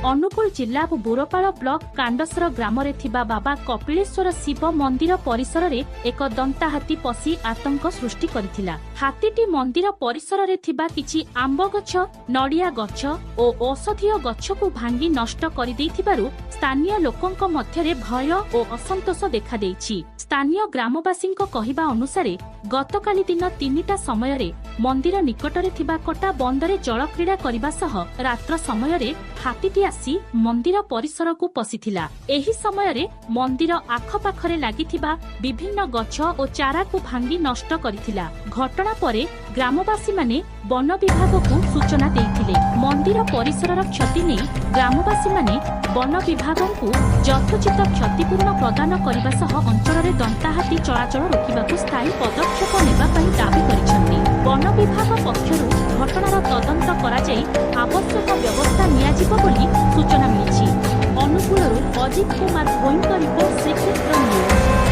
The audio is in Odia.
ଅନୁଗୁଳ ଜିଲ୍ଲା ବୁରପାଳ ବ୍ଲକ କାଣ୍ଡସର ଗ୍ରାମରେ ଥିବା ବାବା କପିଳେଶ୍ୱର ଶିବ ମନ୍ଦିର ପରିସରରେ ଏକ ଦନ୍ତାହାତୀ ପଶି ଆତଙ୍କ ସୃଷ୍ଟି କରିଥିଲା। ହାତୀଟି ମନ୍ଦିର ପରିସରରେ ଥିବା କିଛି ଆମ୍ବ ଗଛ, ନଡ଼ିଆ ଗଛ ଓ ଔଷଧୀୟ ଗଛକୁ ଭାଙ୍ଗି ନଷ୍ଟ କରିଦେଇଥିବାରୁ ସ୍ଥାନୀୟ ଲୋକଙ୍କ ମଧ୍ୟରେ ଭୟ ଓ ଅସନ୍ତୋଷ ଦେଖାଦେଇଛି। ସ୍ଥାନୀୟ ଗ୍ରାମବାସୀଙ୍କ କହିବା ଅନୁସାରେ ଗତକାଲି ଦିନ 3ଟା ସମୟରେ ମନ୍ଦିର ନିକଟରେ ଥିବା କଟା ବନ୍ଦରେ ଜଳକ୍ରୀଡ଼ା କରିବା ସହ ରାତ୍ର ସମୟରେ ହାତୀଟି ଆସି ମନ୍ଦିର ପରିସରକୁ ପଶିଥିଲା। ଏହି ସମୟରେ ମନ୍ଦିର ଆଖପାଖରେ ଲାଗିଥିବା ବିଭିନ୍ନ ଗଛ ଓ ଚାରାକୁ ଭାଙ୍ଗି ନଷ୍ଟ କରିଥିଲା। ଘଟଣା ପରେ ଗ୍ରାମବାସୀମାନେ ବନ ବିଭାଗକୁ ସୂଚନା ଦେଇଥିଲେ। ମନ୍ଦିର ପରିସରର କ୍ଷତି ନେଇ ଗ୍ରାମବାସୀମାନେ ବନ ବିଭାଗକୁ ଯଥୋଚିତ କ୍ଷତିପୂରଣ ପ୍ରଦାନ କରିବା ସହ ଅଞ୍ଚଳରେ ଦନ୍ତାହାତୀ ଚଳାଚଳ ରୋକିବାକୁ ସ୍ଥାୟୀ ପଦକ୍ଷେପ ନେବା ପାଇଁ ଦାବି କରିଛନ୍ତି। ବନ ବିଭାଗ ପକ୍ଷରୁ ଘଟଣାର ତଦନ୍ତ କରାଯାଇ ଆବଶ୍ୟକ ବ୍ୟବସ୍ଥା ନିଆଯିବ ବୋଲି ସୂଚନା ମିଳିଛି। ଅନୁଗୁଳରୁ ଅଜିତ କୁମାର ଭୋଇଙ୍କ ରିପୋର୍ଟ ଶ୍ରୀକ୍ଷେତ୍ର ନ୍ୟୁଜ୍।